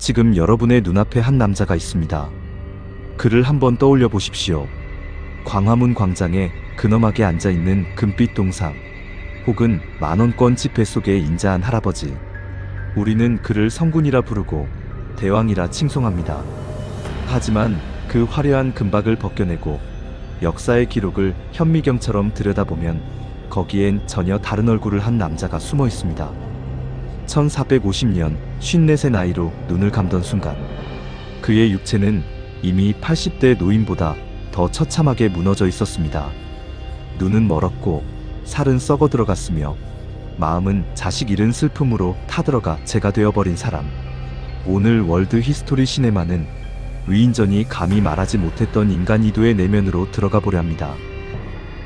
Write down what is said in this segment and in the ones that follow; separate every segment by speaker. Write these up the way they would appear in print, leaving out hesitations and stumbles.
Speaker 1: 지금 여러분의 눈앞에 한 남자가 있습니다. 그를 한번 떠올려 보십시오. 광화문 광장에 근엄하게 앉아있는 금빛 동상, 혹은 만원권 지폐 속에 인자한 할아버지. 우리는 그를 성군이라 부르고 대왕이라 칭송합니다. 하지만 그 화려한 금박을 벗겨내고 역사의 기록을 현미경처럼 들여다보면 거기엔 전혀 다른 얼굴을 한 남자가 숨어 있습니다. 1450년 54세 나이로 눈을 감던 순간 그의 육체는 이미 80대 노인보다 더 처참하게 무너져 있었습니다. 눈은 멀었고 살은 썩어 들어갔으며 마음은 자식 잃은 슬픔으로 타들어가 재가 되어버린 사람. 오늘 월드 히스토리 시네마는 위인전이 감히 말하지 못했던 인간 이도의 내면으로 들어가 보려 합니다.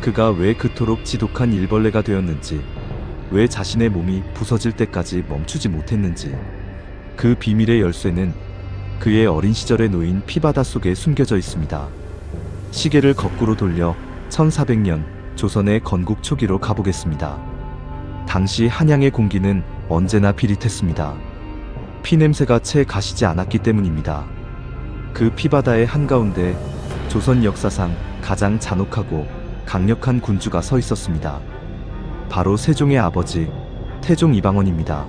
Speaker 1: 그가 왜 그토록 지독한 일벌레가 되었는지, 왜 자신의 몸이 부서질 때까지 멈추지 못했는지, 그 비밀의 열쇠는 그의 어린 시절의 노인 피바다 속에 숨겨져 있습니다. 시계를 거꾸로 돌려 1400년 조선의 건국 초기로 가보겠습니다. 당시 한양의 공기는 언제나 비릿했습니다. 피냄새가 채 가시지 않았기 때문입니다. 그 피바다의 한가운데 조선 역사상 가장 잔혹하고 강력한 군주가 서 있었습니다. 바로 세종의 아버지 태종 이방원입니다.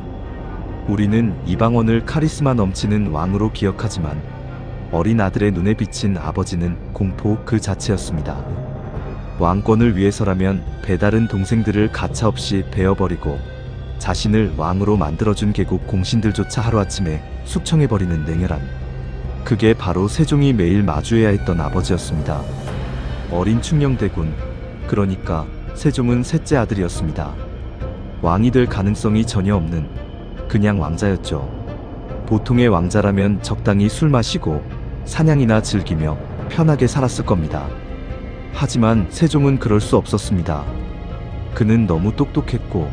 Speaker 1: 우리는 이방원을 카리스마 넘치는 왕으로 기억하지만 어린 아들의 눈에 비친 아버지는 공포 그 자체였습니다. 왕권을 위해서라면 배다른 동생들을 가차없이 베어버리고 자신을 왕으로 만들어준 계국 공신들조차 하루아침에 숙청해버리는 냉혈한, 그게 바로 세종이 매일 마주해야 했던 아버지였습니다. 어린 충녕대군, 그러니까 세종은 셋째 아들이었습니다. 왕이 될 가능성이 전혀 없는 그냥 왕자였죠. 보통의 왕자라면 적당히 술 마시고 사냥이나 즐기며 편하게 살았을 겁니다. 하지만 세종은 그럴 수 없었습니다. 그는 너무 똑똑했고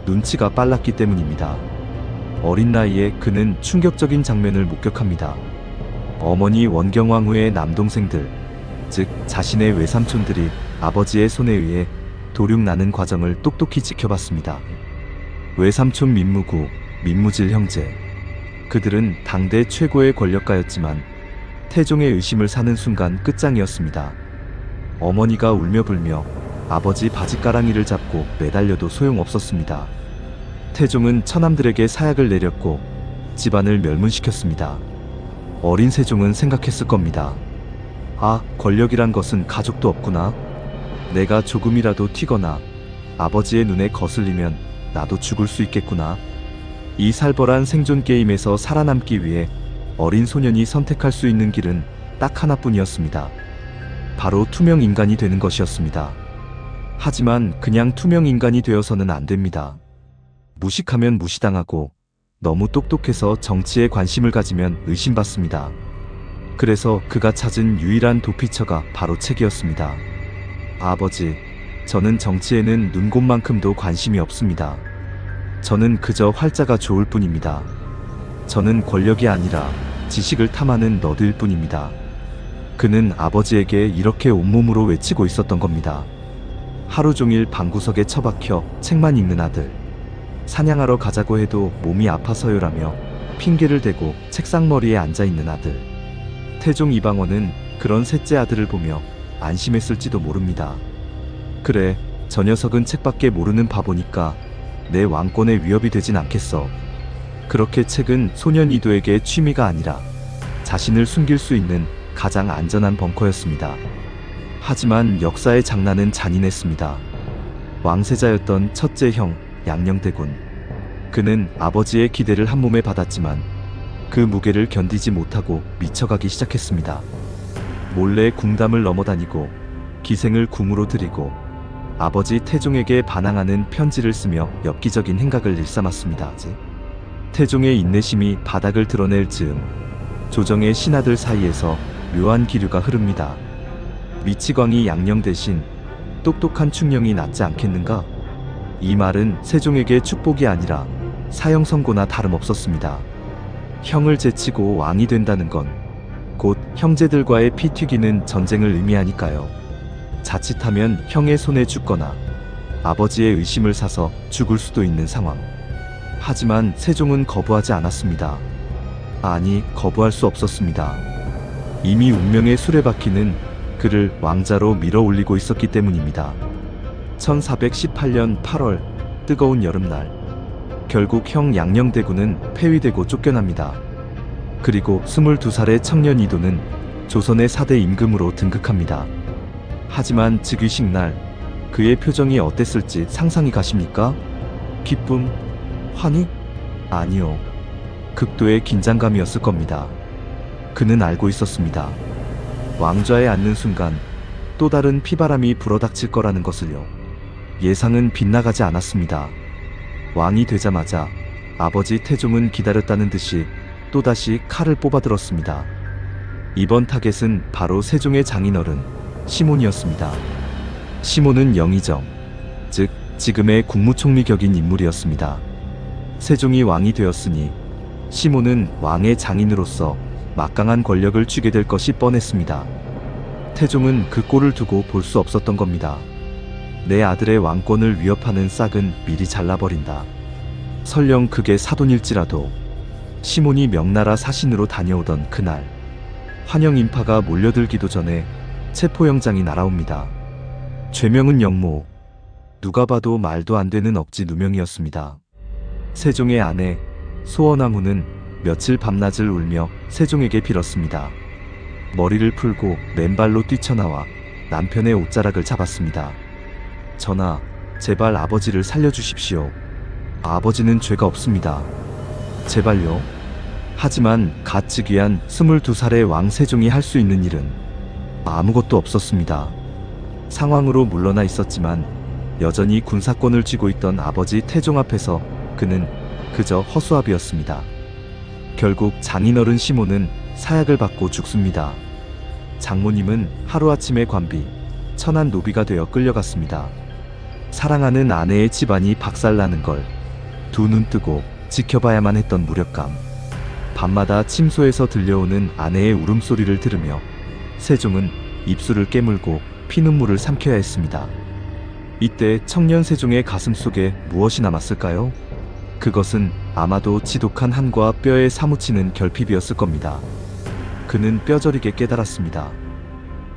Speaker 1: 눈치가 빨랐기 때문입니다. 어린 나이에 그는 충격적인 장면을 목격합니다. 어머니 원경왕후의 남동생들, 즉 자신의 외삼촌들이 아버지의 손에 의해 도륙나는 과정을 똑똑히 지켜봤습니다. 외삼촌 민무구, 민무질 형제. 그들은 당대 최고의 권력가였지만 태종의 의심을 사는 순간 끝장이었습니다. 어머니가 울며불며 아버지 바지가랑이를 잡고 매달려도 소용없었습니다. 태종은 처남들에게 사약을 내렸고 집안을 멸문시켰습니다. 어린 세종은 생각했을 겁니다. 아, 권력이란 것은 가족도 없구나. 내가 조금이라도 튀거나 아버지의 눈에 거슬리면 나도 죽을 수 있겠구나. 이 살벌한 생존 게임에서 살아남기 위해 어린 소년이 선택할 수 있는 길은 딱 하나뿐이었습니다. 바로 투명 인간이 되는 것이었습니다. 하지만 그냥 투명 인간이 되어서는 안 됩니다. 무식하면 무시당하고 너무 똑똑해서 정치에 관심을 가지면 의심받습니다. 그래서 그가 찾은 유일한 도피처가 바로 책이었습니다. 아버지, 저는 정치에는 눈곱만큼도 관심이 없습니다. 저는 그저 활자가 좋을 뿐입니다. 저는 권력이 아니라 지식을 탐하는 너드일 뿐입니다. 그는 아버지에게 이렇게 온몸으로 외치고 있었던 겁니다. 하루 종일 방구석에 처박혀 책만 읽는 아들. 사냥하러 가자고 해도 몸이 아파서요라며 핑계를 대고 책상머리에 앉아있는 아들. 태종 이방원은 그런 셋째 아들을 보며 안심했을지도 모릅니다. 그래, 저 녀석은 책밖에 모르는 바보니까 내 왕권에 위협이 되진 않겠어. 그렇게 책은 소년 이도에게 취미가 아니라 자신을 숨길 수 있는 가장 안전한 벙커였습니다. 하지만 역사의 장난은 잔인했습니다. 왕세자였던 첫째 형 양녕대군. 그는 아버지의 기대를 한몸에 받았지만 그 무게를 견디지 못하고 미쳐가기 시작했습니다. 몰래 궁담을 넘어다니고 기생을 궁으로 들이고 아버지 태종에게 반항하는 편지를 쓰며 엽기적인 행각을 일삼았습니다. 태종의 인내심이 바닥을 드러낼 즈음 조정의 신하들 사이에서 묘한 기류가 흐릅니다. 미치광이 양녕 대신 똑똑한 충녕이 낫지 않겠는가? 이 말은 세종에게 축복이 아니라 사형 선고나 다름없었습니다. 형을 제치고 왕이 된다는 건 곧 형제들과의 피 튀기는 전쟁을 의미하니까요. 자칫하면 형의 손에 죽거나 아버지의 의심을 사서 죽을 수도 있는 상황. 하지만 세종은 거부하지 않았습니다. 아니, 거부할 수 없었습니다. 이미 운명의 수레바퀴는 그를 왕자로 밀어 올리고 있었기 때문입니다. 1418년 8월 뜨거운 여름날, 결국 형 양녕대군은 폐위되고 쫓겨납니다. 그리고 22살의 청년 이도는 조선의 4대 임금으로 등극합니다. 하지만 즉위식 날 그의 표정이 어땠을지 상상이 가십니까? 기쁨? 환희? 아니요. 극도의 긴장감이었을 겁니다. 그는 알고 있었습니다. 왕좌에 앉는 순간 또 다른 피바람이 불어닥칠 거라는 것을요. 예상은 빗나가지 않았습니다. 왕이 되자마자 아버지 태종은 기다렸다는 듯이 또다시 칼을 뽑아들었습니다. 이번 타겟은 바로 세종의 장인어른 시몬이었습니다. 시몬은 영의정, 즉 지금의 국무총리 격인 인물이었습니다. 세종이 왕이 되었으니 시몬은 왕의 장인으로서 막강한 권력을 쥐게 될 것이 뻔했습니다. 태종은 그 꼴을 두고 볼 수 없었던 겁니다. 내 아들의 왕권을 위협하는 싹은 미리 잘라버린다. 설령 그게 사돈일지라도. 시몬이 명나라 사신으로 다녀오던 그날, 환영 인파가 몰려들기도 전에 체포영장이 날아옵니다. 죄명은 영모. 누가 봐도 말도 안 되는 억지 누명이었습니다. 세종의 아내 소원왕후는 며칠 밤낮을 울며 세종에게 빌었습니다. 머리를 풀고 맨발로 뛰쳐나와 남편의 옷자락을 잡았습니다. 전하, 제발 아버지를 살려주십시오. 아버지는 죄가 없습니다. 제발요. 하지만 갓 즉위한 22살의 왕 세종이 할 수 있는 일은 아무것도 없었습니다. 상황으로 물러나 있었지만 여전히 군사권을 쥐고 있던 아버지 태종 앞에서 그는 그저 허수아비였습니다. 결국 장인어른 시몬은 사약을 받고 죽습니다. 장모님은 하루아침에 관비, 천한 노비가 되어 끌려갔습니다. 사랑하는 아내의 집안이 박살나는 걸 두 눈 뜨고 지켜봐야만 했던 무력감. 밤마다 침소에서 들려오는 아내의 울음소리를 들으며 세종은 입술을 깨물고 피눈물을 삼켜야 했습니다. 이때 청년 세종의 가슴 속에 무엇이 남았을까요? 그것은 아마도 지독한 한과 뼈에 사무치는 결핍이었을 겁니다. 그는 뼈저리게 깨달았습니다.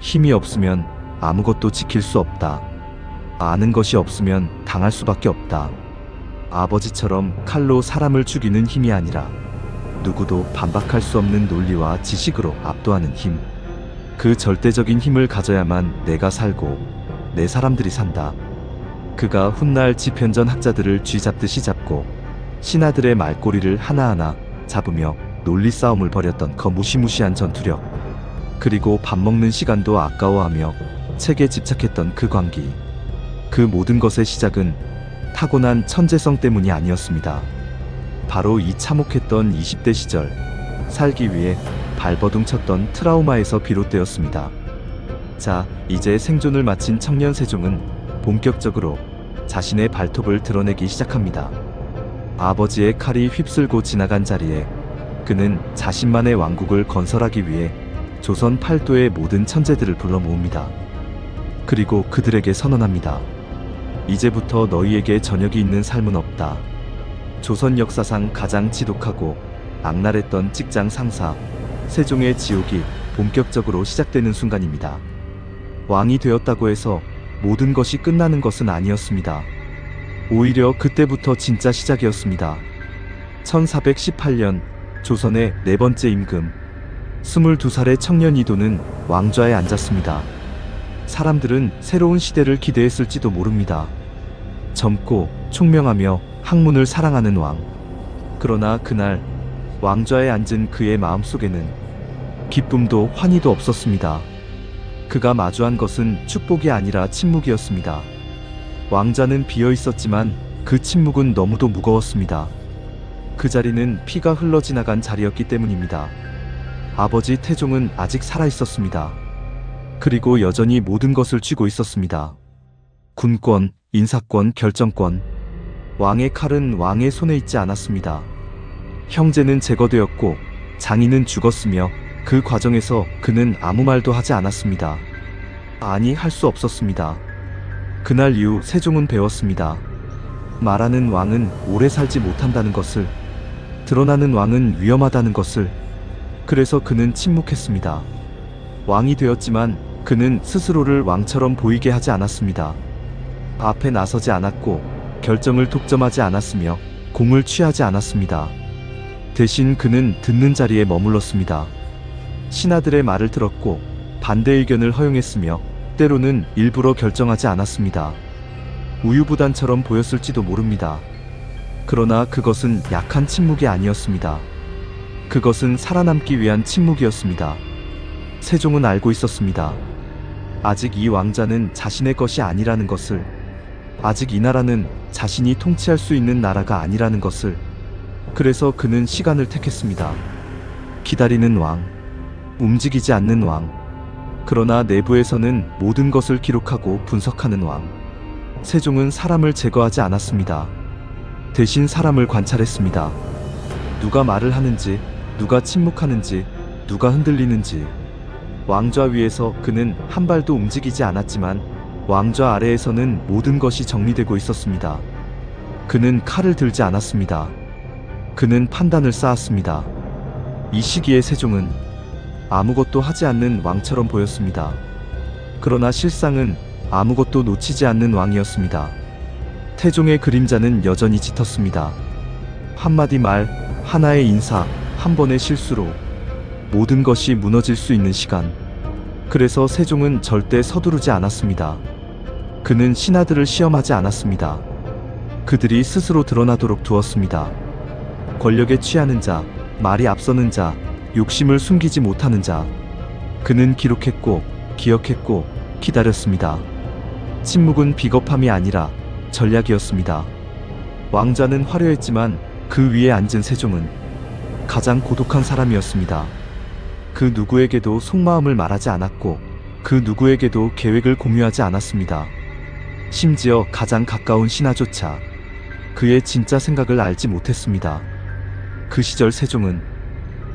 Speaker 1: 힘이 없으면 아무것도 지킬 수 없다. 아는 것이 없으면 당할 수밖에 없다. 아버지처럼 칼로 사람을 죽이는 힘이 아니라 누구도 반박할 수 없는 논리와 지식으로 압도하는 힘. 그 절대적인 힘을 가져야만 내가 살고 내 사람들이 산다. 그가 훗날 집현전 학자들을 쥐잡듯이 잡고 신하들의 말꼬리를 하나하나 잡으며 논리 싸움을 벌였던 그 무시무시한 전투력. 그리고 밥 먹는 시간도 아까워하며 책에 집착했던 그 광기. 그 모든 것의 시작은 타고난 천재성 때문이 아니었습니다. 바로 이 참혹했던 20대 시절, 살기 위해 발버둥 쳤던 트라우마에서 비롯되었습니다. 자, 이제 생존을 마친 청년 세종은 본격적으로 자신의 발톱을 드러내기 시작합니다. 아버지의 칼이 휩쓸고 지나간 자리에 그는 자신만의 왕국을 건설하기 위해 조선 팔도의 모든 천재들을 불러 모읍니다. 그리고 그들에게 선언합니다. 이제부터 너희에게 저녁이 있는 삶은 없다. 조선 역사상 가장 지독하고 악랄했던 직장 상사 세종의 지옥이 본격적으로 시작되는 순간입니다. 왕이 되었다고 해서 모든 것이 끝나는 것은 아니었습니다. 오히려 그때부터 진짜 시작이었습니다. 1418년 조선의 네 번째 임금 22살의 청년 이도는 왕좌에 앉았습니다. 사람들은 새로운 시대를 기대했을지도 모릅니다. 젊고 총명하며 학문을 사랑하는 왕. 그러나 그날 왕좌에 앉은 그의 마음속에는 기쁨도 환희도 없었습니다. 그가 마주한 것은 축복이 아니라 침묵이었습니다. 왕좌는 비어 있었지만 그 침묵은 너무도 무거웠습니다. 그 자리는 피가 흘러 지나간 자리였기 때문입니다. 아버지 태종은 아직 살아 있었습니다. 그리고 여전히 모든 것을 쥐고 있었습니다. 군권, 인사권, 결정권. 왕의 칼은 왕의 손에 있지 않았습니다. 형제는 제거되었고 장인은 죽었으며 그 과정에서 그는 아무 말도 하지 않았습니다. 아니, 할 수 없었습니다. 그날 이후 세종은 배웠습니다. 말하는 왕은 오래 살지 못한다는 것을. 드러나는 왕은 위험하다는 것을. 그래서 그는 침묵했습니다. 왕이 되었지만 그는 스스로를 왕처럼 보이게 하지 않았습니다. 앞에 나서지 않았고 결정을 독점하지 않았으며 공을 취하지 않았습니다. 대신 그는 듣는 자리에 머물렀습니다. 신하들의 말을 들었고 반대 의견을 허용했으며 때로는 일부러 결정하지 않았습니다. 우유부단처럼 보였을지도 모릅니다. 그러나 그것은 약한 침묵이 아니었습니다. 그것은 살아남기 위한 침묵이었습니다. 세종은 알고 있었습니다. 아직 이 왕자는 자신의 것이 아니라는 것을, 아직 이 나라는 자신이 통치할 수 있는 나라가 아니라는 것을. 그래서 그는 시간을 택했습니다. 기다리는 왕, 움직이지 않는 왕, 그러나 내부에서는 모든 것을 기록하고 분석하는 왕. 세종은 사람을 제거하지 않았습니다. 대신 사람을 관찰했습니다. 누가 말을 하는지, 누가 침묵하는지, 누가 흔들리는지. 왕좌 위에서 그는 한 발도 움직이지 않았지만 왕좌 아래에서는 모든 것이 정리되고 있었습니다. 그는 칼을 들지 않았습니다. 그는 판단을 쌓았습니다. 이 시기에 세종은 아무것도 하지 않는 왕처럼 보였습니다. 그러나 실상은 아무것도 놓치지 않는 왕이었습니다. 태종의 그림자는 여전히 짙었습니다. 한마디 말, 하나의 인사, 한 번의 실수로 모든 것이 무너질 수 있는 시간. 그래서 세종은 절대 서두르지 않았습니다. 그는 신하들을 시험하지 않았습니다. 그들이 스스로 드러나도록 두었습니다. 권력에 취하는 자, 말이 앞서는 자, 욕심을 숨기지 못하는 자. 그는 기록했고, 기억했고, 기다렸습니다. 침묵은 비겁함이 아니라 전략이었습니다. 왕자는 화려했지만 그 위에 앉은 세종은 가장 고독한 사람이었습니다. 그 누구에게도 속마음을 말하지 않았고 그 누구에게도 계획을 공유하지 않았습니다. 심지어 가장 가까운 신하조차 그의 진짜 생각을 알지 못했습니다. 그 시절 세종은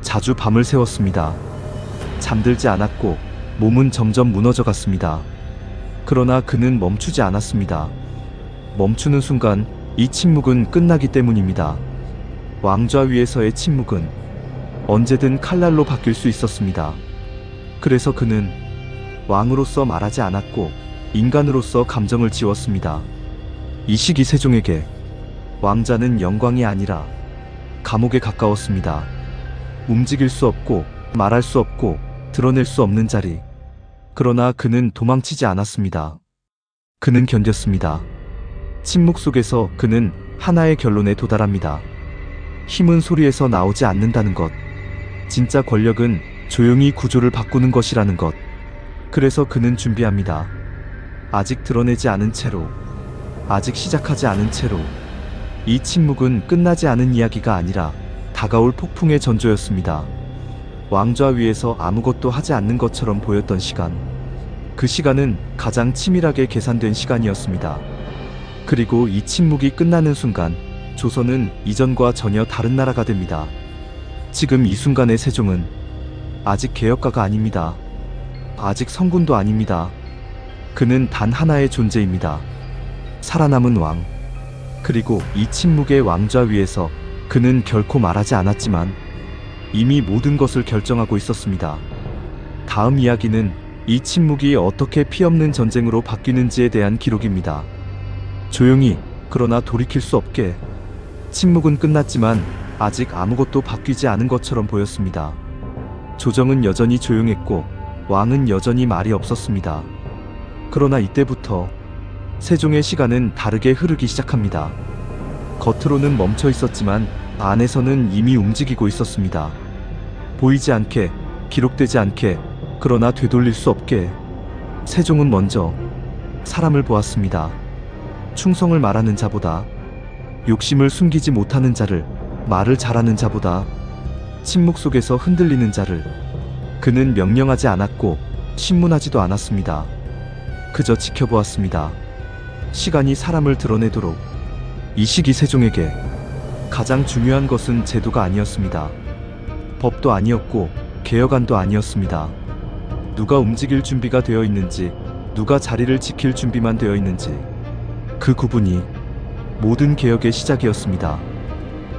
Speaker 1: 자주 밤을 새웠습니다. 잠들지 않았고 몸은 점점 무너져 갔습니다. 그러나 그는 멈추지 않았습니다. 멈추는 순간 이 침묵은 끝나기 때문입니다. 왕좌 위에서의 침묵은 언제든 칼날로 바뀔 수 있었습니다. 그래서 그는 왕으로서 말하지 않았고 인간으로서 감정을 지웠습니다. 이 시기 세종에게 왕자는 영광이 아니라 감옥에 가까웠습니다. 움직일 수 없고 말할 수 없고 드러낼 수 없는 자리. 그러나 그는 도망치지 않았습니다. 그는 견뎠습니다. 침묵 속에서 그는 하나의 결론에 도달합니다. 힘은 소리에서 나오지 않는다는 것. 진짜 권력은 조용히 구조를 바꾸는 것이라는 것. 그래서 그는 준비합니다. 아직 드러내지 않은 채로, 아직 시작하지 않은 채로. 이 침묵은 끝나지 않은 이야기가 아니라 다가올 폭풍의 전조였습니다. 왕좌 위에서 아무것도 하지 않는 것처럼 보였던 시간. 그 시간은 가장 치밀하게 계산된 시간이었습니다. 그리고 이 침묵이 끝나는 순간 조선은 이전과 전혀 다른 나라가 됩니다. 지금 이 순간의 세종은 아직 개혁가가 아닙니다. 아직 성군도 아닙니다. 그는 단 하나의 존재입니다. 살아남은 왕. 그리고 이 침묵의 왕좌 위에서 그는 결코 말하지 않았지만 이미 모든 것을 결정하고 있었습니다. 다음 이야기는 이 침묵이 어떻게 피없는 전쟁으로 바뀌는지에 대한 기록입니다. 조용히, 그러나 돌이킬 수 없게. 침묵은 끝났지만 아직 아무것도 바뀌지 않은 것처럼 보였습니다. 조정은 여전히 조용했고 왕은 여전히 말이 없었습니다. 그러나 이때부터 세종의 시간은 다르게 흐르기 시작합니다. 겉으로는 멈춰 있었지만 안에서는 이미 움직이고 있었습니다. 보이지 않게, 기록되지 않게, 그러나 되돌릴 수 없게. 세종은 먼저 사람을 보았습니다. 충성을 말하는 자보다, 욕심을 숨기지 못하는 자를, 말을 잘하는 자보다, 침묵 속에서 흔들리는 자를. 그는 명령하지 않았고 신문하지도 않았습니다. 그저 지켜보았습니다. 시간이 사람을 드러내도록. 이 시기 세종에게 가장 중요한 것은 제도가 아니었습니다. 법도 아니었고 개혁안도 아니었습니다. 누가 움직일 준비가 되어 있는지, 누가 자리를 지킬 준비만 되어 있는지. 그 구분이 모든 개혁의 시작이었습니다.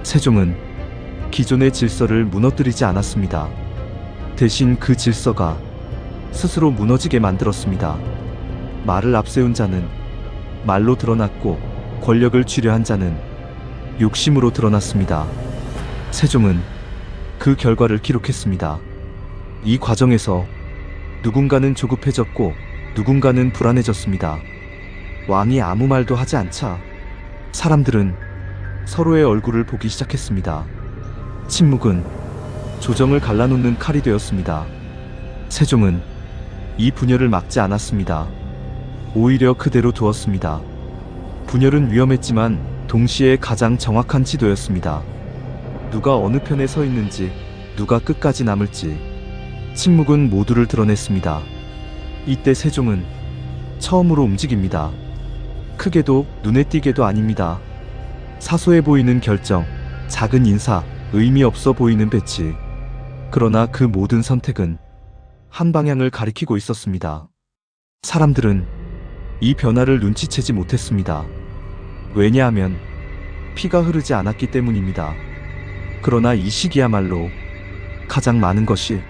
Speaker 1: 세종은 기존의 질서를 무너뜨리지 않았습니다. 대신 그 질서가 스스로 무너지게 만들었습니다. 말을 앞세운 자는 말로 드러났고 권력을 쥐려한 자는 욕심으로 드러났습니다. 세종은 그 결과를 기록했습니다. 이 과정에서 누군가는 조급해졌고 누군가는 불안해졌습니다. 왕이 아무 말도 하지 않자 사람들은 서로의 얼굴을 보기 시작했습니다. 침묵은 조정을 갈라놓는 칼이 되었습니다. 세종은 이 분열을 막지 않았습니다. 오히려 그대로 두었습니다. 분열은 위험했지만 동시에 가장 정확한 지도였습니다. 누가 어느 편에 서 있는지, 누가 끝까지 남을지, 침묵은 모두를 드러냈습니다. 이때 세종은 처음으로 움직입니다. 크게도 눈에 띄게도 아닙니다. 사소해 보이는 결정, 작은 인사, 의미 없어 보이는 배치. 그러나 그 모든 선택은 한 방향을 가리키고 있었습니다. 사람들은 이 변화를 눈치채지 못했습니다. 왜냐하면 피가 흐르지 않았기 때문입니다. 그러나 이 시기야말로 가장 많은 것이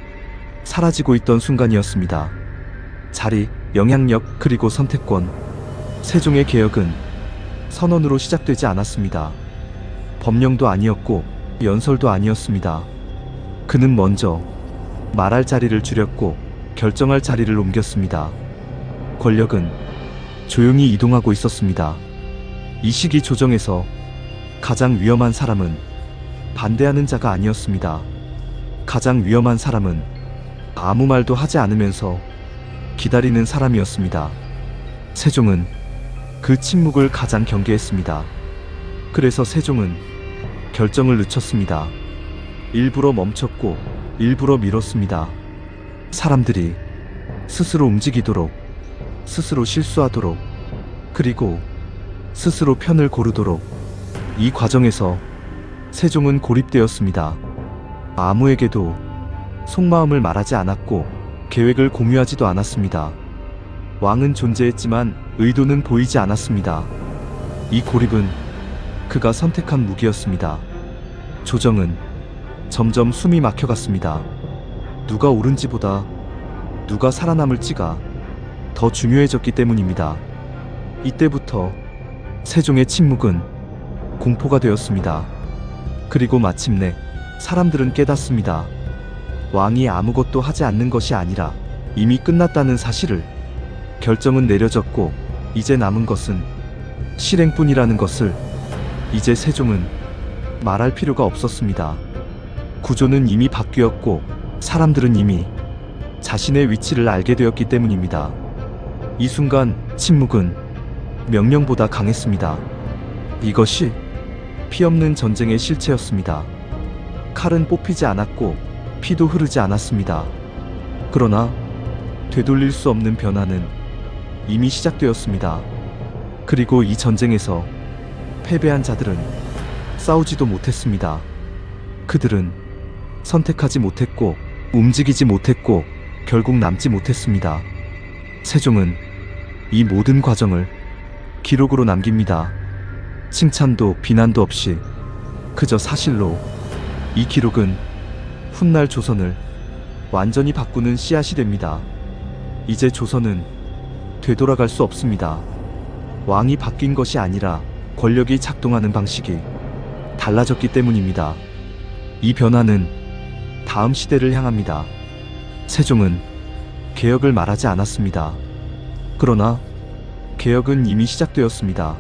Speaker 1: 사라지고 있던 순간이었습니다. 자리, 영향력, 그리고 선택권. 세종의 개혁은 선언으로 시작되지 않았습니다. 법령도 아니었고 연설도 아니었습니다. 그는 먼저 말할 자리를 줄였고 결정할 자리를 옮겼습니다. 권력은 조용히 이동하고 있었습니다. 이 시기 조정에서 가장 위험한 사람은 반대하는 자가 아니었습니다. 가장 위험한 사람은 아무 말도 하지 않으면서 기다리는 사람이었습니다. 세종은 그 침묵을 가장 경계했습니다. 그래서 세종은 결정을 늦췄습니다. 일부러 멈췄고 일부러 미뤘습니다. 사람들이 스스로 움직이도록, 스스로 실수하도록, 그리고 스스로 편을 고르도록. 이 과정에서 세종은 고립되었습니다. 아무에게도 속마음을 말하지 않았고 계획을 공유하지도 않았습니다. 왕은 존재했지만 의도는 보이지 않았습니다. 이 고립은 그가 선택한 무기였습니다. 조정은 점점 숨이 막혀갔습니다. 누가 옳은지보다 누가 살아남을지가 더 중요해졌기 때문입니다. 이때부터 세종의 침묵은 공포가 되었습니다. 그리고 마침내 사람들은 깨닫습니다. 왕이 아무것도 하지 않는 것이 아니라 이미 끝났다는 사실을. 결정은 내려졌고 이제 남은 것은 실행뿐이라는 것을. 이제 세종은 말할 필요가 없었습니다. 구조는 이미 바뀌었고 사람들은 이미 자신의 위치를 알게 되었기 때문입니다. 이 순간 침묵은 명령보다 강했습니다. 이것이 피 없는 전쟁의 실체였습니다. 칼은 뽑히지 않았고 피도 흐르지 않았습니다. 그러나 되돌릴 수 없는 변화는 이미 시작되었습니다. 그리고 이 전쟁에서 패배한 자들은 싸우지도 못했습니다. 그들은 선택하지 못했고 움직이지 못했고 결국 남지 못했습니다. 세종은 이 모든 과정을 기록으로 남깁니다. 칭찬도 비난도 없이 그저 사실로. 이 기록은 훗날 조선을 완전히 바꾸는 씨앗이 됩니다. 이제 조선은 되돌아갈 수 없습니다. 왕이 바뀐 것이 아니라 권력이 작동하는 방식이 달라졌기 때문입니다. 이 변화는 다음 시대를 향합니다. 세종은 개혁을 말하지 않았습니다. 그러나 개혁은 이미 시작되었습니다.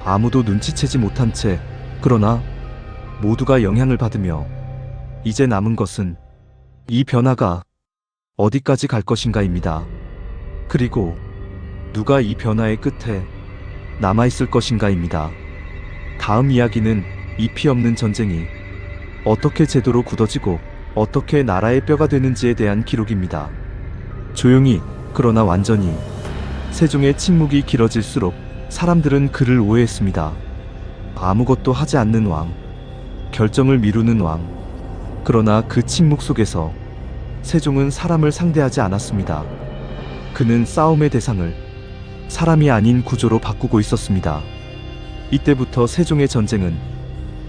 Speaker 1: 아무도 눈치채지 못한 채, 그러나 모두가 영향을 받으며. 이제 남은 것은 이 변화가 어디까지 갈 것인가입니다. 그리고 누가 이 변화의 끝에 남아있을 것인가입니다. 다음 이야기는 이 피 없는 전쟁이 어떻게 제도로 굳어지고 어떻게 나라의 뼈가 되는지에 대한 기록입니다. 조용히, 그러나 완전히. 세종의 침묵이 길어질수록 사람들은 그를 오해했습니다. 아무것도 하지 않는 왕, 결정을 미루는 왕. 그러나 그 침묵 속에서 세종은 사람을 상대하지 않았습니다. 그는 싸움의 대상을 사람이 아닌 구조로 바꾸고 있었습니다. 이때부터 세종의 전쟁은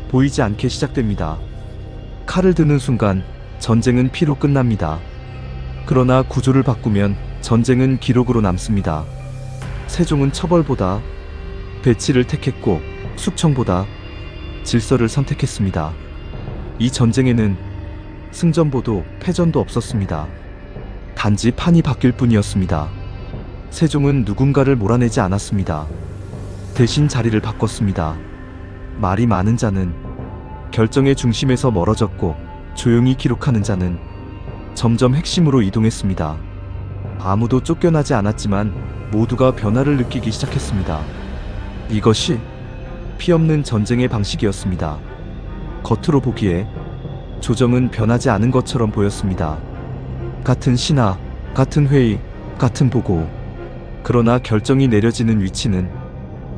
Speaker 1: 보이지 않게 시작됩니다. 칼을 드는 순간 전쟁은 피로 끝납니다. 그러나 구조를 바꾸면 전쟁은 기록으로 남습니다. 세종은 처벌보다 배치를 택했고 숙청보다 질서를 선택했습니다. 이 전쟁에는 승전보도 패전도 없었습니다. 단지 판이 바뀔 뿐이었습니다. 세종은 누군가를 몰아내지 않았습니다. 대신 자리를 바꿨습니다. 말이 많은 자는 결정의 중심에서 멀어졌고 조용히 기록하는 자는 점점 핵심으로 이동했습니다. 아무도 쫓겨나지 않았지만 모두가 변화를 느끼기 시작했습니다. 이것이 피 없는 전쟁의 방식이었습니다. 겉으로 보기에 조정은 변하지 않은 것처럼 보였습니다. 같은 신하, 같은 회의, 같은 보고. 그러나 결정이 내려지는 위치는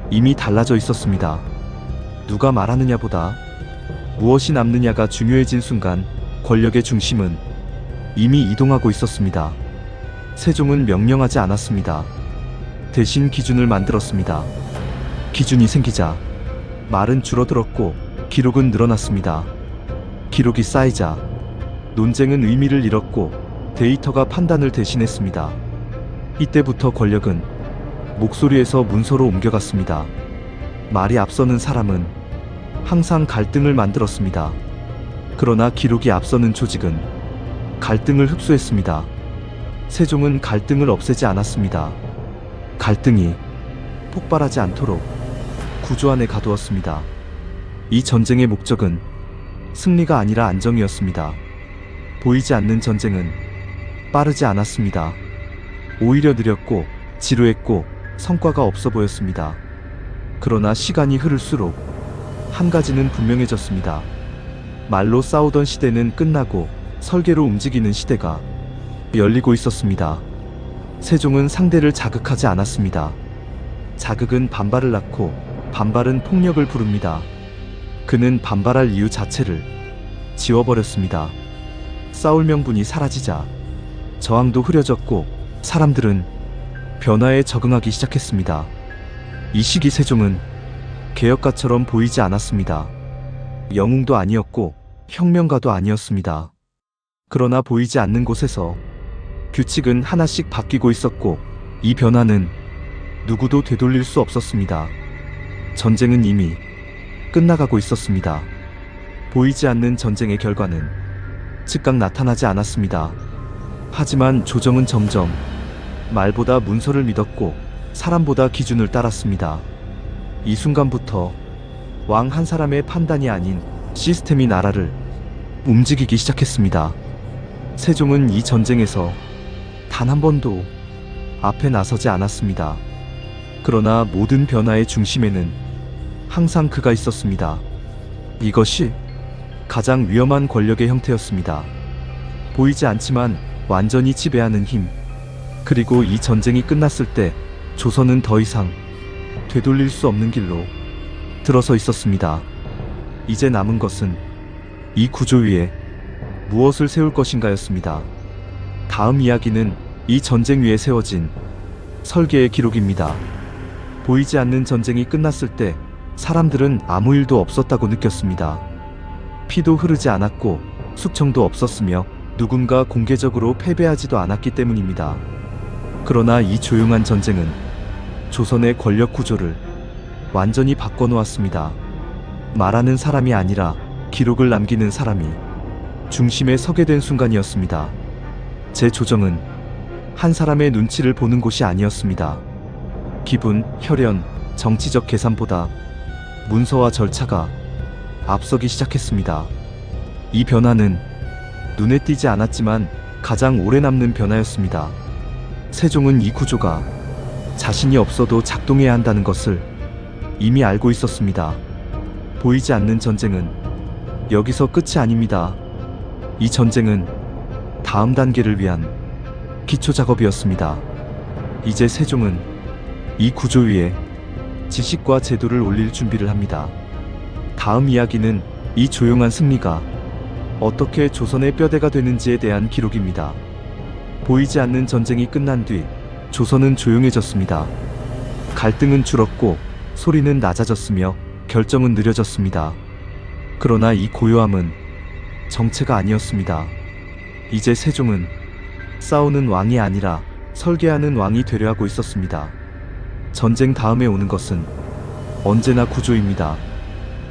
Speaker 1: 이미 달라져 있었습니다. 누가 말하느냐보다 무엇이 남느냐가 중요해진 순간 권력의 중심은 이미 이동하고 있었습니다. 세종은 명령하지 않았습니다. 대신 기준을 만들었습니다. 기준이 생기자 말은 줄어들었고 기록은 늘어났습니다. 기록이 쌓이자 논쟁은 의미를 잃었고 데이터가 판단을 대신했습니다. 이때부터 권력은 목소리에서 문서로 옮겨갔습니다. 말이 앞서는 사람은 항상 갈등을 만들었습니다. 그러나 기록이 앞서는 조직은 갈등을 흡수했습니다. 세종은 갈등을 없애지 않았습니다. 갈등이 폭발하지 않도록 구조 안에 가두었습니다. 이 전쟁의 목적은 승리가 아니라 안정이었습니다. 보이지 않는 전쟁은 빠르지 않았습니다. 오히려 느렸고 지루했고 성과가 없어 보였습니다. 그러나 시간이 흐를수록 한 가지는 분명해졌습니다. 말로 싸우던 시대는 끝나고 설계로 움직이는 시대가 열리고 있었습니다. 세종은 상대를 자극하지 않았습니다. 자극은 반발을 낳고 반발은 폭력을 부릅니다. 그는 반발할 이유 자체를 지워버렸습니다. 싸울 명분이 사라지자 저항도 흐려졌고 사람들은 변화에 적응하기 시작했습니다. 이 시기 세종은 개혁가처럼 보이지 않았습니다. 영웅도 아니었고 혁명가도 아니었습니다. 그러나 보이지 않는 곳에서 규칙은 하나씩 바뀌고 있었고 이 변화는 누구도 되돌릴 수 없었습니다. 전쟁은 이미 끝나가고 있었습니다. 보이지 않는 전쟁의 결과는 즉각 나타나지 않았습니다. 하지만 조정은 점점 말보다 문서를 믿었고 사람보다 기준을 따랐습니다. 이 순간부터 왕 한 사람의 판단이 아닌 시스템이 나라를 움직이기 시작했습니다. 세종은 이 전쟁에서 단 한 번도 앞에 나서지 않았습니다. 그러나 모든 변화의 중심에는 항상 그가 있었습니다. 이것이 가장 위험한 권력의 형태였습니다. 보이지 않지만 완전히 지배하는 힘. 그리고 이 전쟁이 끝났을 때 조선은 더 이상 되돌릴 수 없는 길로 들어서 있었습니다. 이제 남은 것은 이 구조 위에 무엇을 세울 것인가였습니다. 다음 이야기는 이 전쟁 위에 세워진 설계의 기록입니다. 보이지 않는 전쟁이 끝났을 때 사람들은 아무 일도 없었다고 느꼈습니다. 피도 흐르지 않았고 숙청도 없었으며 누군가 공개적으로 패배하지도 않았기 때문입니다. 그러나 이 조용한 전쟁은 조선의 권력 구조를 완전히 바꿔놓았습니다. 말하는 사람이 아니라 기록을 남기는 사람이 중심에 서게 된 순간이었습니다. 재조정은 한 사람의 눈치를 보는 곳이 아니었습니다. 기분, 혈연, 정치적 계산보다 문서와 절차가 앞서기 시작했습니다. 이 변화는 눈에 띄지 않았지만 가장 오래 남는 변화였습니다. 세종은 이 구조가 자신이 없어도 작동해야 한다는 것을 이미 알고 있었습니다. 보이지 않는 전쟁은 여기서 끝이 아닙니다. 이 전쟁은 다음 단계를 위한 기초 작업이었습니다. 이제 세종은 이 구조 위에 지식과 제도를 올릴 준비를 합니다. 다음 이야기는 이 조용한 승리가 어떻게 조선의 뼈대가 되는지에 대한 기록입니다. 보이지 않는 전쟁이 끝난 뒤 조선은 조용해졌습니다. 갈등은 줄었고 소리는 낮아졌으며 결정은 느려졌습니다. 그러나 이 고요함은 정체가 아니었습니다. 이제 세종은 싸우는 왕이 아니라 설계하는 왕이 되려 하고 있었습니다. 전쟁 다음에 오는 것은 언제나 구조입니다.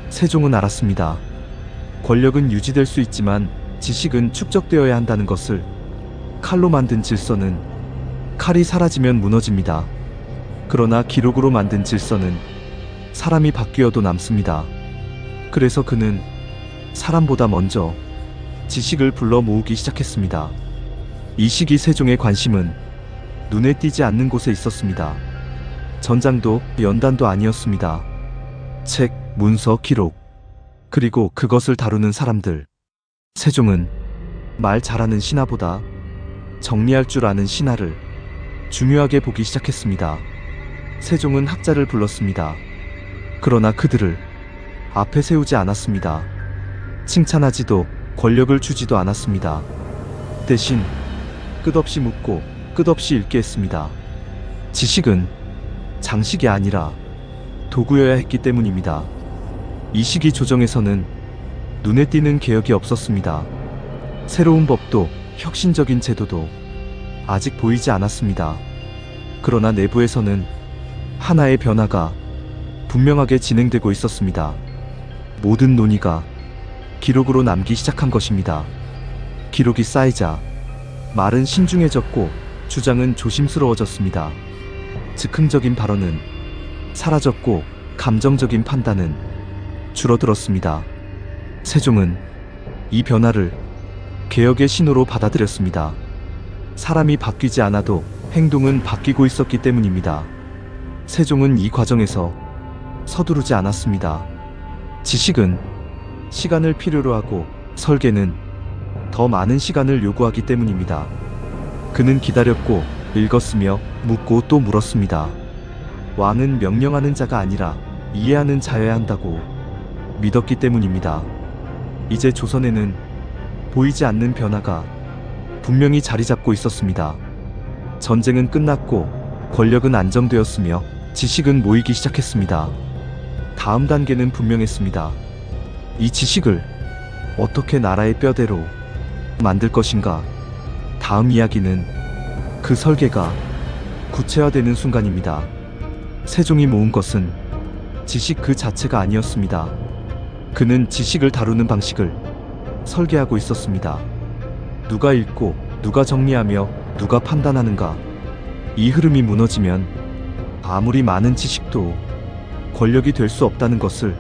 Speaker 1: 세종은 알았습니다. 권력은 유지될 수 있지만 지식은 축적되어야 한다는 것을. 칼로 만든 질서는 칼이 사라지면 무너집니다. 그러나 기록으로 만든 질서는 사람이 바뀌어도 남습니다. 그래서 그는 사람보다 먼저 지식을 불러 모으기 시작했습니다. 이 시기 세종의 관심은 눈에 띄지 않는 곳에 있었습니다. 전장도 연단도 아니었습니다. 책, 문서, 기록, 그리고 그것을 다루는 사람들. 세종은 말 잘하는 신하보다 정리할 줄 아는 신하를 중요하게 보기 시작했습니다. 세종은 학자를 불렀습니다. 그러나 그들을 앞에 세우지 않았습니다. 칭찬하지도 권력을 주지도 않았습니다. 대신 끝없이 묻고 끝없이 읽게 했습니다. 지식은 장식이 아니라 도구여야 했기 때문입니다. 이 시기 조정에서는 눈에 띄는 개혁이 없었습니다. 새로운 법도 혁신적인 제도도 아직 보이지 않았습니다. 그러나 내부에서는 하나의 변화가 분명하게 진행되고 있었습니다. 모든 논의가 기록으로 남기 시작한 것입니다. 기록이 쌓이자 말은 신중해졌고 주장은 조심스러워졌습니다. 즉흥적인 발언은 사라졌고 감정적인 판단은 줄어들었습니다. 세종은 이 변화를 개혁의 신호로 받아들였습니다. 사람이 바뀌지 않아도 행동은 바뀌고 있었기 때문입니다. 세종은 이 과정에서 서두르지 않았습니다. 지식은 시간을 필요로 하고 설계는 더 많은 시간을 요구하기 때문입니다. 그는 기다렸고 읽었으며 묻고 또 물었습니다. 왕은 명령하는 자가 아니라 이해하는 자여야 한다고 믿었기 때문입니다. 이제 조선에는 보이지 않는 변화가 분명히 자리 잡고 있었습니다. 전쟁은 끝났고 권력은 안정되었으며 지식은 모이기 시작했습니다. 다음 단계는 분명했습니다. 이 지식을 어떻게 나라의 뼈대로 만들 것인가? 다음 이야기는 그 설계가 구체화되는 순간입니다. 세종이 모은 것은 지식 그 자체가 아니었습니다. 그는 지식을 다루는 방식을 설계하고 있었습니다. 누가 읽고 누가 정리하며 누가 판단하는가? 이 흐름이 무너지면 아무리 많은 지식도 권력이 될 수 없다는 것을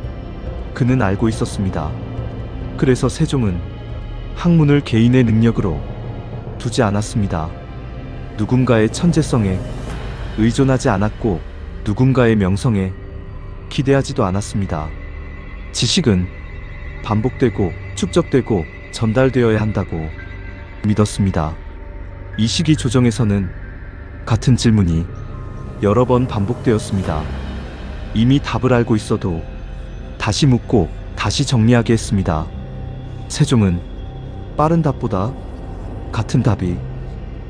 Speaker 1: 그는 알고 있었습니다. 그래서 세종은 학문을 개인의 능력으로 두지 않았습니다. 누군가의 천재성에 의존하지 않았고 누군가의 명성에 기대하지도 않았습니다. 지식은 반복되고 축적되고 전달되어야 한다고 믿었습니다. 이 시기 조정에서는 같은 질문이 여러 번 반복되었습니다. 이미 답을 알고 있어도 다시 묻고 다시 정리하게 했습니다. 세종은 빠른 답보다 같은 답이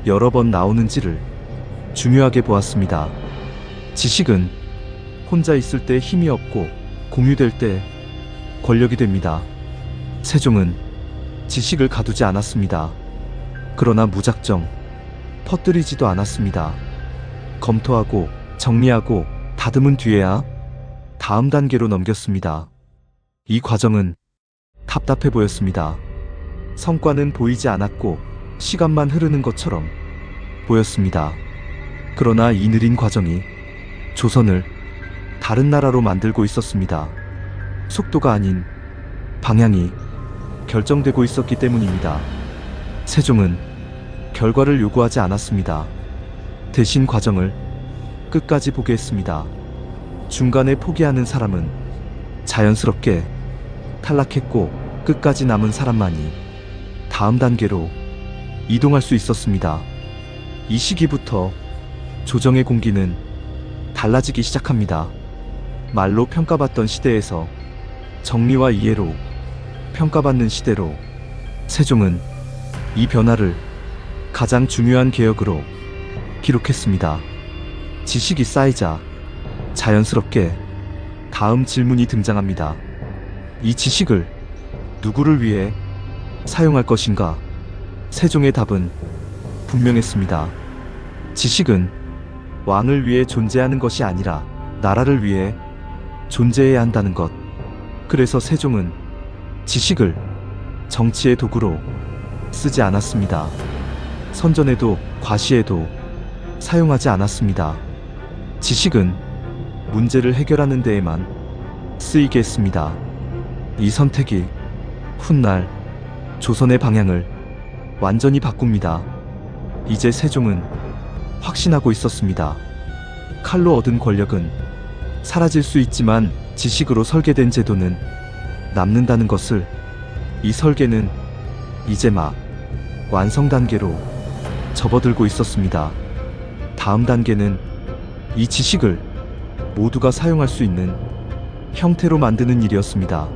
Speaker 1: 여러 번 나오는지를 중요하게 보았습니다. 지식은 혼자 있을 때 힘이 없고 공유될 때 권력이 됩니다. 세종은 지식을 가두지 않았습니다. 그러나 무작정 퍼뜨리지도 않았습니다. 검토하고 정리하고 다듬은 뒤에야 다음 단계로 넘겼습니다. 이 과정은 답답해 보였습니다. 성과는 보이지 않았고 시간만 흐르는 것처럼 보였습니다. 그러나 이 느린 과정이 조선을 다른 나라로 만들고 있었습니다. 속도가 아닌 방향이 결정되고 있었기 때문입니다. 세종은 결과를 요구하지 않았습니다. 대신 과정을 끝까지 보게 했습니다. 중간에 포기하는 사람은 자연스럽게 탈락했고 끝까지 남은 사람만이 다음 단계로 이동할 수 있었습니다. 이 시기부터 조정의 공기는 달라지기 시작합니다. 말로 평가받던 시대에서 정리와 이해로 평가받는 시대로 세종은 이 변화를 가장 중요한 개혁으로 기록했습니다. 지식이 쌓이자 자연스럽게 다음 질문이 등장합니다. 이 지식을 누구를 위해 사용할 것인가? 세종의 답은 분명했습니다. 지식은 왕을 위해 존재하는 것이 아니라 나라를 위해 존재해야 한다는 것. 그래서 세종은 지식을 정치의 도구로 쓰지 않았습니다. 선전에도 과시에도 사용하지 않았습니다. 지식은 문제를 해결하는 데에만 쓰이게 했습니다. 이 선택이 훗날 조선의 방향을 완전히 바꿉니다. 이제 세종은 확신하고 있었습니다. 칼로 얻은 권력은 사라질 수 있지만 지식으로 설계된 제도는 남는다는 것을, 이 설계는 이제 막 완성 단계로 접어들고 있었습니다. 다음 단계는 이 지식을 모두가 사용할 수 있는 형태로 만드는 일이었습니다.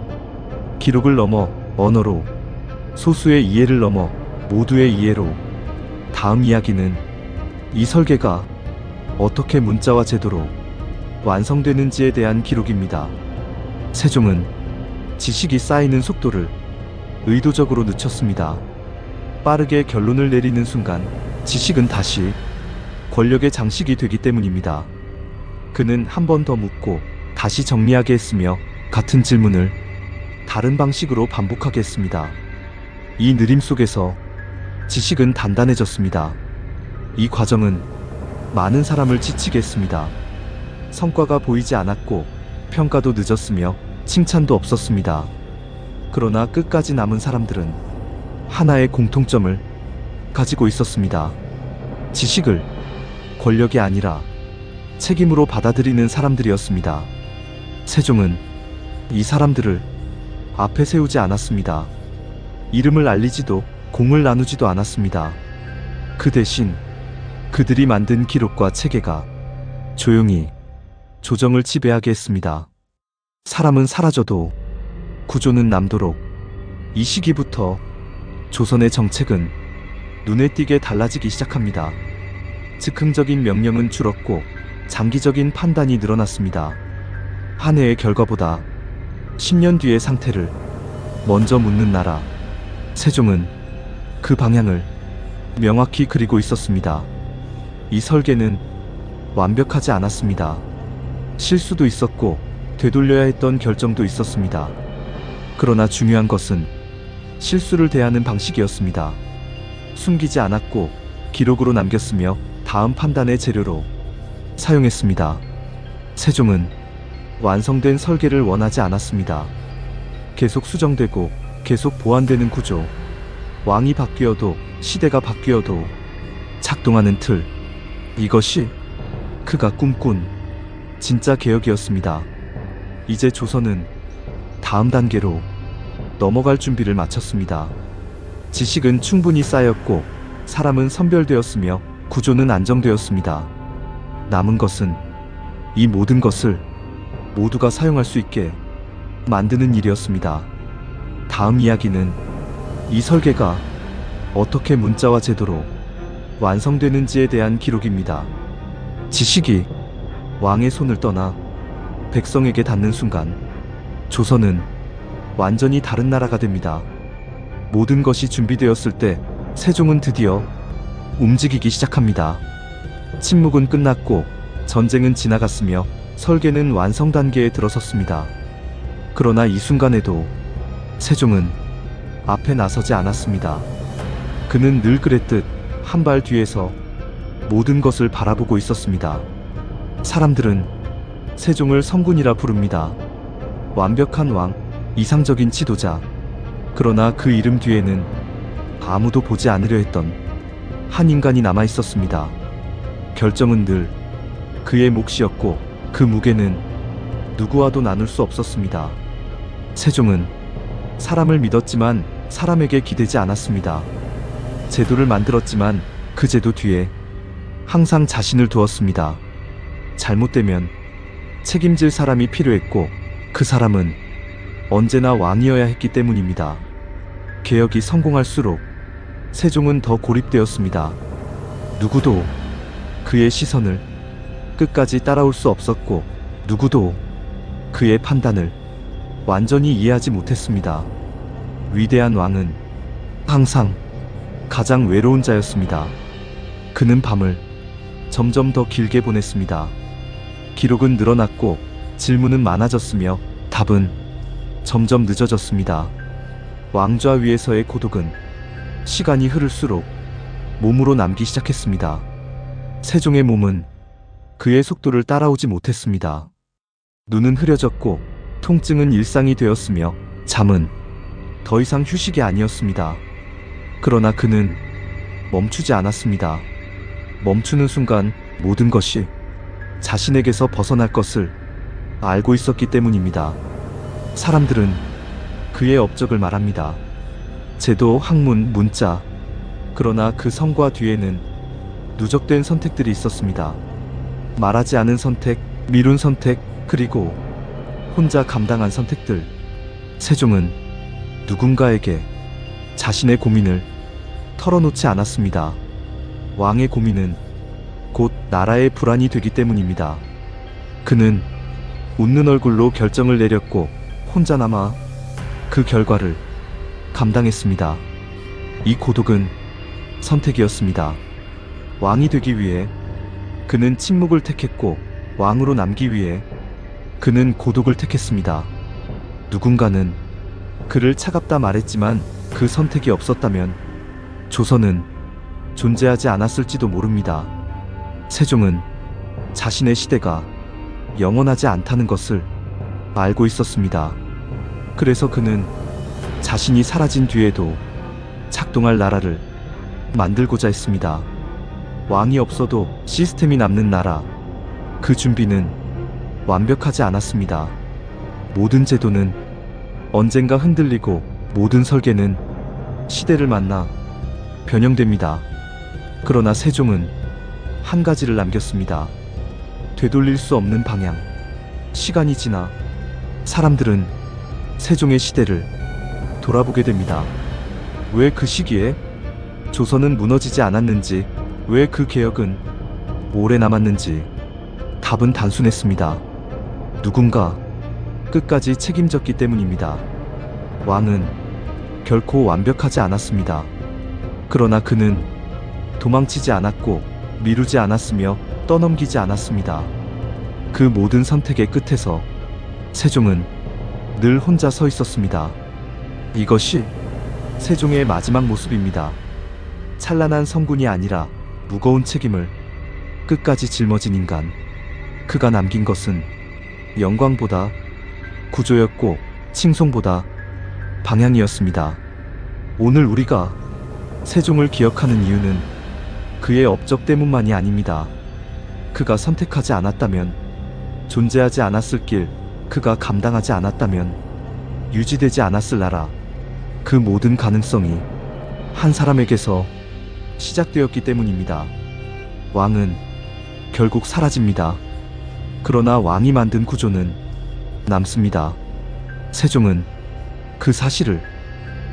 Speaker 1: 기록을 넘어 언어로, 소수의 이해를 넘어 모두의 이해로. 다음 이야기는 이 설계가 어떻게 문자와 제도로 완성되는지에 대한 기록입니다. 세종은 지식이 쌓이는 속도를 의도적으로 늦췄습니다. 빠르게 결론을 내리는 순간 지식은 다시 권력의 장식이 되기 때문입니다. 그는 한 번 더 묻고 다시 정리하게 했으며 같은 질문을 다른 방식으로 반복하게 했습니다. 이 느림 속에서 지식은 단단해졌습니다. 이 과정은 많은 사람을 지치게 했습니다. 성과가 보이지 않았고 평가도 늦었으며 칭찬도 없었습니다. 그러나 끝까지 남은 사람들은 하나의 공통점을 가지고 있었습니다. 지식을 권력이 아니라 책임으로 받아들이는 사람들이었습니다. 세종은 이 사람들을 앞에 세우지 않았습니다. 이름을 알리지도 공을 나누지도 않았습니다. 그 대신 그들이 만든 기록과 체계가 조용히 조정을 지배하게 했습니다. 사람은 사라져도 구조는 남도록. 이 시기부터 조선의 정책은 눈에 띄게 달라지기 시작합니다. 즉흥적인 명령은 줄었고 장기적인 판단이 늘어났습니다. 한 해의 결과보다 10년 뒤의 상태를 먼저 묻는 나라. 세종은 그 방향을 명확히 그리고 있었습니다. 이 설계는 완벽하지 않았습니다. 실수도 있었고 되돌려야 했던 결정도 있었습니다. 그러나 중요한 것은 실수를 대하는 방식이었습니다. 숨기지 않았고 기록으로 남겼으며 다음 판단의 재료로 사용했습니다. 세종은 완성된 설계를 원하지 않았습니다. 계속 수정되고 계속 보완되는 구조. 왕이 바뀌어도 시대가 바뀌어도 작동하는 틀. 이것이 그가 꿈꾼 진짜 개혁이었습니다. 이제 조선은 다음 단계로 넘어갈 준비를 마쳤습니다. 지식은 충분히 쌓였고 사람은 선별되었으며 구조는 안정되었습니다. 남은 것은 이 모든 것을 모두가 사용할 수 있게 만드는 일이었습니다. 다음 이야기는 이 설계가 어떻게 문자와 제도로 완성되는지에 대한 기록입니다. 지식이 왕의 손을 떠나 백성에게 닿는 순간 조선은 완전히 다른 나라가 됩니다. 모든 것이 준비되었을 때 세종은 드디어 움직이기 시작합니다. 침묵은 끝났고 전쟁은 지나갔으며 설계는 완성 단계에 들어섰습니다. 그러나 이 순간에도 세종은 앞에 나서지 않았습니다. 그는 늘 그랬듯 한 발 뒤에서 모든 것을 바라보고 있었습니다. 사람들은 세종을 성군이라 부릅니다. 완벽한 왕, 이상적인 지도자. 그러나 그 이름 뒤에는 아무도 보지 않으려 했던 한 인간이 남아 있었습니다. 결정은 늘 그의 몫이었고 그 무게는 누구와도 나눌 수 없었습니다. 세종은 사람을 믿었지만 사람에게 기대지 않았습니다. 제도를 만들었지만 그 제도 뒤에 항상 자신을 두었습니다. 잘못되면 책임질 사람이 필요했고 그 사람은 언제나 왕이어야 했기 때문입니다. 개혁이 성공할수록 세종은 더 고립되었습니다. 누구도 그의 시선을 끝까지 따라올 수 없었고 누구도 그의 판단을 완전히 이해하지 못했습니다. 위대한 왕은 항상 가장 외로운 자였습니다. 그는 밤을 점점 더 길게 보냈습니다. 기록은 늘어났고 질문은 많아졌으며 답은 점점 늦어졌습니다. 왕좌 위에서의 고독은 시간이 흐를수록 몸으로 남기 시작했습니다. 세종의 몸은 그의 속도를 따라오지 못했습니다. 눈은 흐려졌고 통증은 일상이 되었으며 잠은 더 이상 휴식이 아니었습니다. 그러나 그는 멈추지 않았습니다. 멈추는 순간 모든 것이 자신에게서 벗어날 것을 알고 있었기 때문입니다. 사람들은 그의 업적을 말합니다. 제도, 학문, 문자. 그러나 그 성과 뒤에는 누적된 선택들이 있었습니다. 말하지 않은 선택, 미룬 선택, 그리고 혼자 감당한 선택들. 세종은 누군가에게 자신의 고민을 털어놓지 않았습니다. 왕의 고민은 곧 나라의 불안이 되기 때문입니다. 그는 웃는 얼굴로 결정을 내렸고 혼자 남아 그 결과를 감당했습니다. 이 고독은 선택이었습니다. 왕이 되기 위해 그는 침묵을 택했고 왕으로 남기 위해 그는 고독을 택했습니다. 누군가는 그를 차갑다 말했지만 그 선택이 없었다면 조선은 존재하지 않았을지도 모릅니다. 세종은 자신의 시대가 영원하지 않다는 것을 알고 있었습니다. 그래서 그는 자신이 사라진 뒤에도 작동할 나라를 만들고자 했습니다. 왕이 없어도 시스템이 남는 나라. 그 준비는 완벽하지 않았습니다. 모든 제도는 언젠가 흔들리고 모든 설계는 시대를 만나 변형됩니다. 그러나 세종은 한 가지를 남겼습니다. 되돌릴 수 없는 방향. 시간이 지나 사람들은 세종의 시대를 돌아보게 됩니다. 왜 그 시기에 조선은 무너지지 않았는지, 왜 그 개혁은 오래 남았는지 답은 단순했습니다. 누군가 끝까지 책임졌기 때문입니다. 왕은 결코 완벽하지 않았습니다. 그러나 그는 도망치지 않았고 미루지 않았으며 떠넘기지 않았습니다. 그 모든 선택의 끝에서 세종은 늘 혼자 서 있었습니다. 이것이 세종의 마지막 모습입니다. 찬란한 성군이 아니라 무거운 책임을 끝까지 짊어진 인간. 그가 남긴 것은 영광보다 구조였고 칭송보다 방향이었습니다. 오늘 우리가 세종을 기억하는 이유는 그의 업적 때문만이 아닙니다. 그가 선택하지 않았다면 존재하지 않았을 길, 그가 감당하지 않았다면 유지되지 않았을 나라. 그 모든 가능성이 한 사람에게서 시작되었기 때문입니다. 왕은 결국 사라집니다. 그러나 왕이 만든 구조는 남습니다. 세종은 그 사실을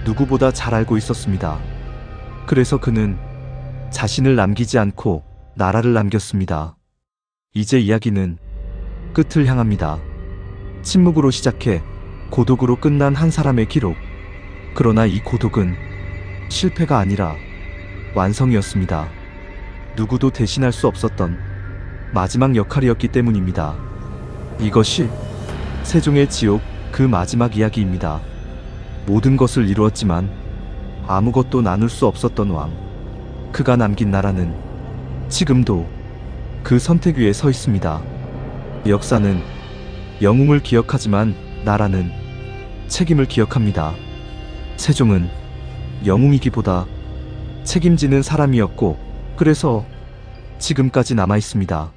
Speaker 1: 누구보다 잘 알고 있었습니다. 그래서 그는 자신을 남기지 않고 나라를 남겼습니다. 이제 이야기는 끝을 향합니다. 침묵으로 시작해 고독으로 끝난 한 사람의 기록. 그러나 이 고독은 실패가 아니라 완성이었습니다. 누구도 대신할 수 없었던 마지막 역할이었기 때문입니다. 이것이 세종의 지옥, 그 마지막 이야기입니다. 모든 것을 이루었지만 아무것도 나눌 수 없었던 왕. 그가 남긴 나라는 지금도 그 선택 위에 서 있습니다. 역사는 영웅을 기억하지만 나라는 책임을 기억합니다. 세종은 영웅이기보다 책임지는 사람이었고, 그래서 지금까지 남아 있습니다.